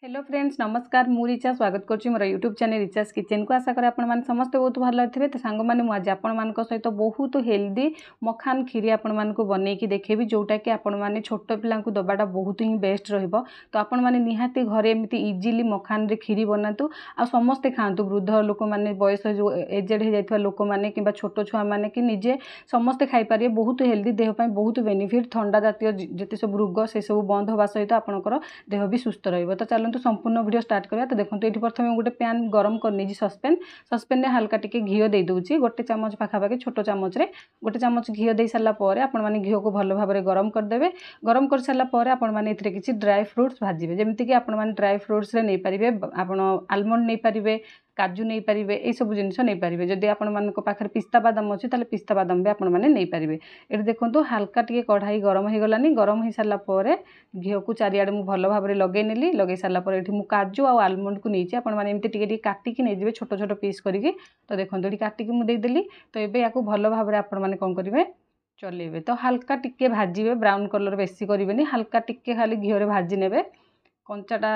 Hello friends नमस्कार मु रिचा स्वागत करुँच मोर यूट्यूब चैनल रिचास किचन को आशा करें आपने समस्ते बहुत भल थे। तो सांग मैंने मुझे आपण सहित बहुत हेल्दी मखान खीरी आपण को बनईकी देखेबी जोटा कि आपण मैंने छोट पिला दबाटा बहुत ही बेस्ट रहिबो। तो आपण मैंने निहाती घरे एमती इजिली मखान रे खीरी बनातु आ समस्ते खातु वृद्ध लोक मैंने बयस जो एजेड हो जाइथिबा लोक मैंने कि छोट छुआ मैंने कि निजे समस्ते खाई पारे। बहुत हेल्दी देह ପାଇଁ बहुत बेनिफिट ठंडा जातीय जिते सब रोग से सब बंद होगा सहित आपणकर देह भी सुस्थ रहिबो। तो चलतु संपूर्ण वीडियो स्टार्ट करिया। तो देखो ये प्रथम गोटे पैन गरम करनी सस्पेन में हल्का टिके घी दे दूची गोटे चामच पाखापाखि छोट चामच रे गोटे चामच घी दे सारा पर आपण मैंने घी को भल भाव में गरम करदे। गरम कर सारा पर आपण मैंने किसी ड्राई फ्रुट्स भाजिबे जमीक कि आपण मैंने ड्राई फ्रुट्स रे नहीं पारिबे आपण आलमंड नहीं पारिबे काजू नहीं पारिबे ये सब जिनिस नहीं पारिबे। जदि आपण मान पाखे पिस्ता बादाम अच्छी ताले पिस्ता बादाम भी आपण मैंने नहीं पारिबे। ये देखो हल्का टिके कढ़ाई गरम हो गलानी गरम हो सारा पर घी को चारिआडे मु भल भाव में लगे नेली लगे सारा पर ये काजू आ आलमंड को नहीं आपण मैंने एमती टिके काटिकी नहीं छोट छोट पीस करके। तो देखो ये काटिकी मुदेदेली। तो ये या भल भाव में आपण मैंने कौन करेंगे चलेबे। तो हल्का टिके भाजिबे ब्राउन कलर बेसी करेंगे हल्का टिके खाली घी भाजी नेबे कंचाटा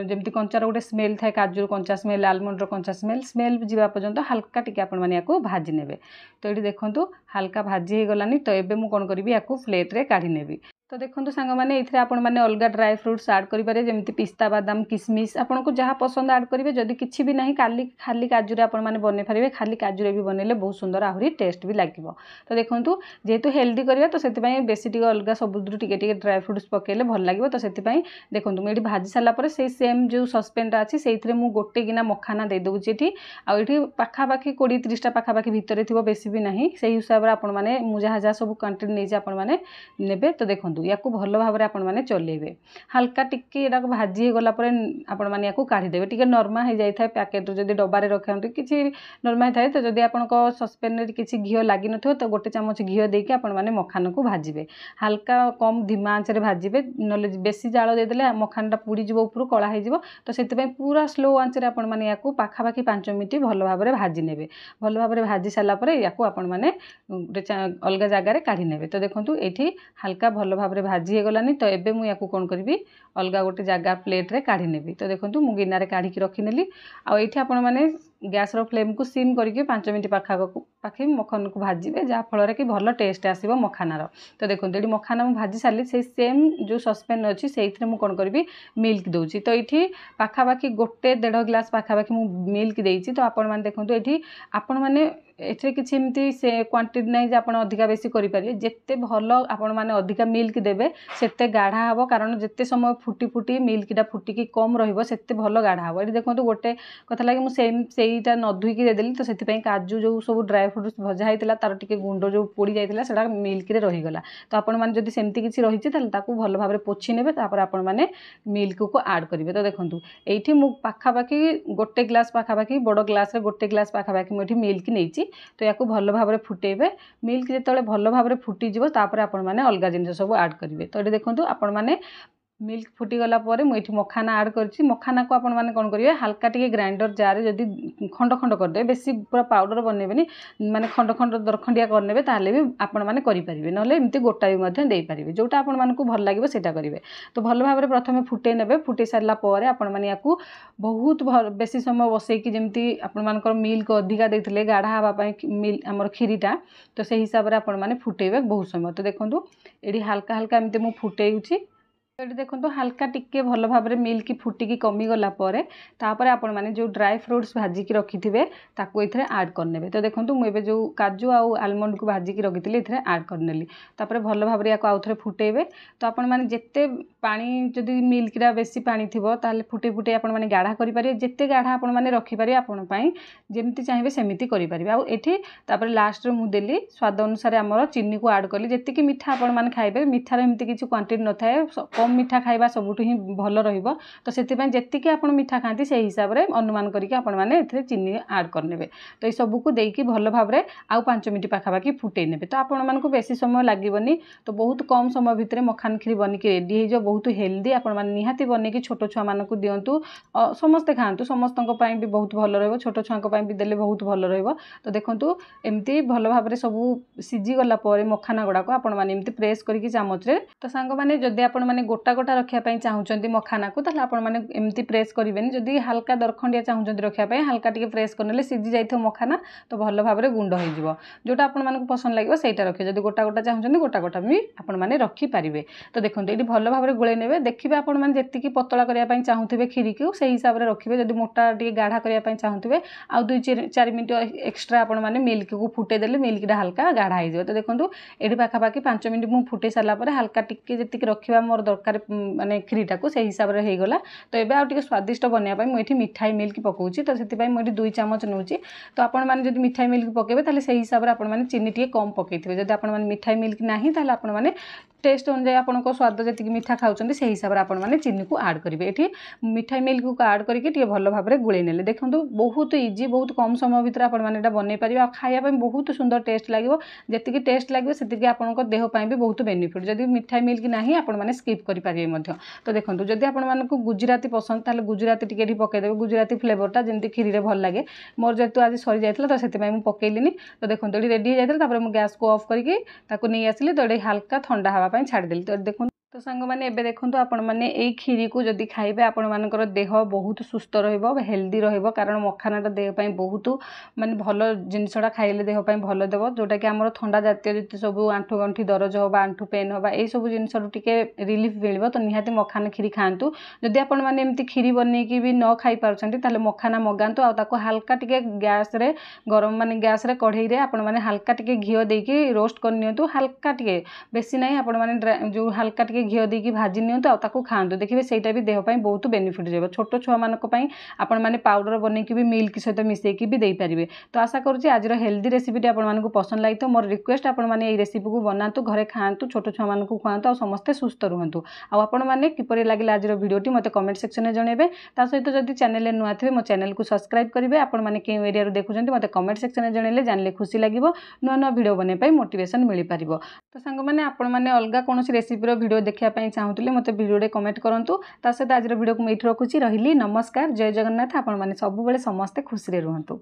जमती कंचार गोटे स्मेल थाए काजू कंचा स्मेल आलमंड कंचा स्मेल जावा पर्यंत हल्का टिके आपण मैंने या भाजी नेबे। तो ये देखो हल्का भाजी हो गलानी। तो ये मुझे कौन करी या प्लेट रे काढ़ी नेबी। तो देखो सांग मैंने ये आपण मैंने अलग ड्राई फ्रुट्स ऐड करेंगे जमी पिस्ता बादाम किसमिश आपको जहाँ पसंद ऐड करेंगे। जदि किसी भी नहीं खाली काजू रे आपण मैंने बन पारे खाली काजू रे भी बनइले बहुत सुंदर आहरी टेस्ट भी लगे। तो देखो जेहेतु हेल्दी करवा तो से बेसी टी अलग सबुद्रु टिके ड्राई फ्रुट्स पकेले भल लगे। तो से देखो मुझे भाजी सारापर से सेम जो सस्पेनटा अच्छी से गोटे गिना मखाना दे दूँगी ये आठी पाखापाखि 20-30 पाखापाखि भितर थी बेसी भी नहीं से हिसाब से आपण मैंने मुझे जहाँ जहाँ सब क्वांटिटी नहीं आपण मैंने नेबे। तो देखो या भल भाव में आपण मैंने चलेबे हल्का टिके या भाजी गला आपण मैंने या काढ़ीदेवे टिके नर्मा हो जाए पैकेट जब डबारे रखते किसी नर्मा थाए। तो जब आप सस्पेन में किसी घी लगी न तो गोटे चामच घी देके आपण मैंने मखान को भाजिबे हल्का कम धीमा आंच भाजिबे ना बेसी जाल देदेले मखानटा पूरी जीव ऊपर कला हो। तो से पूरा स्लो आंच आपण मैंने या पाखापाखि 5 मिनिट भल भाव में भाजी ने भल भाव में भाजी सारापर या आपण मैंने अलग जगार काढ़ी ने। तो देखो ये हल्का भल भाव में भाजी हो गलानी। तो एबे मु याकू कौन करी अलग गोटे जगह प्लेट रे काढ़ी नेबी। तो देखो मु गिनारे काढ़ी रखिनेली आठी आपण मैंने गैस रो फ्लेम को सिम करके 5 मिनिट पाखापाखि मखान को भाजिबे जहाँ फल कि भल टेस्ट आसो मखानार। तो देखो ये मखाना मुझे भाजी सारी से सेम जो सस्पेन अच्छी से कौन करी मिल्क दूची। तो ये पाखापाखि 1.5 ग्लास पाखापाखि मुझे मिल्क देती। तो आपण मैंने देखो ये आपण मैंने एथे किसी एमती से क्वांटिटी नहीं जे आपण अधिका बेसी करि पारे जेते भल आपण माने अधिका मिल्क देबे सेते गाढ़ा हबो कारण जेते समय फुटी फुटी मिल्कटा फुटिकी कम रहिबो सेते भल गाढ़ा हबो। एठी देखो गोटे कथा लागे मु सेईटा नधुईकी दे देली। तो सेति पई काजू जो सब ड्राई फ्रूट्स भजा हैतिला तार टिके गुंड जो पोड़ी जाइतिला सेटा मिल्क रे रही गला। तो आपण माने जदि सेमती किछि रहिछि ताले ताकू भल भाबरे पोछि नेबे तापर आपण माने मिल्क को ऐड करिवे। तो देखंतु एठी मु पाखापाखि 1 ग्लास पाखापाखि बड़ ग्लास रे 1 ग्लास पाखापाखि मु एठी मिल्क नेइछि। तो या भल भाव में फुटेबे मिल्क जिते भल भाव में फुटीज तापर आपण मैंने अलग जिनिस सब ऐड करेंगे। तो ये देखो आपण मैंने मिल्क फुटीगला मुझे मखाना ऐड करी मखाना को आपण मैंने कौन करेंगे हल्का टिके ग्राइंडर जार जदि खंड खंड करदे बेसी पूरा पाउडर बनइबेनी माने खंड खंड दरखंडिया करने ताले भी आपण मैंने करेंगे ना एमती गोटा भी दे पारे जोटा आपण मानकु भल लगे सेटा करेंगे। तो भल भाव में प्रथम फुटे नेबे फुटे सारा पर आपण मैंने या बहुत बेसी समय बसैकी जमी आपण मानकर मिल्क अधिका देते गाढ़ा हाँवाई आमर खीरीटा। तो से हिसाब से आपण मैंने फुटेबे बहुत समय। तो देखो ये हल्का हल्का एमती मुझे फुटेउछि। तो ये देखो हल्का टिके भल भाव में मिल्क फुटिकी कमीगला तापर आपण मैंने जो ड्राई फ्रुट्स भाजिकी रखिथे ताको इथरे ऐड करने। तो देखो मुझे जो काजू आउ आलमंड को भाजिकी रखी इथरे ऐड करनेली तापर भल भाव में आउ थे फुटेबे। तो आपण मैंने जिते पानी जदि मिल्कटा बेसी पानी थिबो ताले फुटे फुटे आपण मैंने गाढ़ा करि पारे जिते गाढ़ा आपण मैंने रखि पारे आपण पई जेमती चाहिए सेमिति करि पारे। आ एठी तापर लास्ट रे मु देली स्वाद अनुसार आमर चीनी को ऐड कली जेतिकी मिठा आपण मैंने खाइबे मिठार एमती किछि क्वांटिटी न थाए कम मिठा खाइबा सबुठु ही भल रहिबो। तो सेति पई जेतिकी आपण मिठा खांती से हिसाब रे अनुमान करिके आपण मैंने एथरे चीनी ऐड करनेबे। तो ये सब को देकी भल भाव रे आउ 5 मिनिट पाखापाखि फुटै नेबे। तो आपण मानकु बेसी समय लागबनी। तो बहुत कम समय भितर मखान खीरी बनिकी रेडी हो जाए बहुत हेल्दी आपण मैंने निहाती बनैकी छोट छुआ मानकु दियंतु समस्ते खातु समस्तों भी बहुत भल रहिबो छोट छुआ भी देले बहुत भल रहिबो। तो देखंतु एमती भल भाव में सब सीझी गला मखाना गुड़ाक आपण मैंने एमती प्रेस करके चामच रे। तो सांग मैंने जदि आपण मैंने गोटा गोटा रखापी चाहूँगी मखाना को ताहले आपण मैंने एमती प्रेस करेंगे जदि हल्का दरखंडिया चाहूँगी रखापी हल्का टिके प्रेस करने सीझी जाइए मखाना तो भल भाव में गुंड हो जोटा आपण मानक पसंद लगे सहीटा रखिए जब गोटा गोटा चाहूँगी गोटा गोटा भी आपण मैंने रखिपारे। तो देखो ये भल भाव में गोले ने देखिए आपण मैंने जी पतला करने चाहूँगे खीरी को से हिसाब से रखिए जब मोटा टे गाढ़ा करने चाहूँगे आउ 2-4 मिनट एक्सट्रा आपण मैंने मिल्क को फुटे देले मिल्कटा हल्का गाढ़ा हो। तो देखो ये पाखापाखि 5 मिनट मुझे फुटे सारापर हल्का टिके जी रखा मोर दरकार माने खीरीटा को से हिसाब से होगला। तो ये आउ स्वादिष्ट बनवाई मुझे मिठाई मिल्क पकाऊँगी तो से मुझे 2 चामच नौ। तो आपण मैंने जब मिठाई मिल्क पकेबे ताले से हिसाब से आपण मैंने चीनी टे कम पकईथे जब आपण मैंने मिठाई मिल्क ना ताले आपण मैंने टेस्ट अनुसार आपण स्वाद जी मीठा खाऊँ से हिसाब से आपण मैंने चीनी को आड करेंगे। ये मिठाई मिल्क को आड करके भल भाव में गोले ने देखो बहुत इजी बहुत कम समय भितर आपण मैंने बन पारे आ खायापी बहुत सुंदर टेस्ट लगे जी टेस्ट लगे से आपण देहपाई भी बहुत बेनिफिट जब मिठाई मिल्क ना आपण मैंने स्किप करेंगे। तो देखो जब आपण को गुजराती पसंद ताले गुजराती टिके पकईदेवे गुजराती फ्लेवरटा जमी खीरी भल लगे मोर जेहतु आज सरी जाता तो से मुझे पकईलिनी। तो देखो ये रेडी हो जाता मुझे गैस को ऑफ करके नहीं आसली तो ये हल्का ठंडा हवापाई छाड़देली। तो देखो तो सांग मैंने एबे देखो आपण मैंने यही खीरी को जदि खाइबे आपण मानकर देह बहुत सुस्थ रहिबो हेल्दी रहिबो कारण मखानाटा देहपाई बहुत माने भल जिनसटा खाइले देहपाई भल देव जोटा कि आमर ठंडा जातीय जिते सब आंठू गंठी दरज होगा आंठू पेन होगा यही सब जिनस टिके रिलीफ मिल तो निहाती मखाना खीरी खातु। जदि आपण मैंने एमती खीरी बनईकी भी न खाई पारछंती ताले मखाना मगातु आ ताको हल्का टिके गैस रे गरम माने गैस रे कढ़ई रे आपण मैंने हल्का टिके घिओ देकी रोस्ट कर नियंतु हल्का टिके बेसी नहीं आपण मैंने जो हल्का टिके घिओ देकी भाजी नियंतु आ ताको खातु देखिए सहीटा भी देहपाई बहुत बेनिफिट देव छोट छुआ मानक पई आपण मैंने पाउडर बनईकी भी मिल्क सहित मिसेकी भी दे पारिबे। तो आशा करुँच आज हेल्दी रेसिपीटी आपण मानक पसंद लगी तो मोर रिक्वेस्ट आपण मैंने ये रेसिपी को बनातु घरे खातु छोट छुआ मानक खुआतु आ समस्ते सुस्थ रुहतु। आपण मैंने किपरि लागिला आज वीडियोटी मते कमेंट सेक्शन में जनइबे ता सहित जदि चैनल नुआ थे मो चैनल को सब्सक्राइब करेंगे आपण मैंने केउ एरिया देखुं मते कमेंट सेक्शन में जनइले जानले खुशी लगे नुआ नुआ वीडियो बनवाई मोटिवेशन मिल पार। तो सांग मैंने आपण मैंने अलग कौन रेसिपीर वीडियो देखापी चाहूँगे मत वीडियो कमेंट करूँ। ता सहित आज वीडियो को मैं रखुची रही नमस्कार जय जगन्नाथ। आपण मैंने सब समस्ते खुशी रुहतु।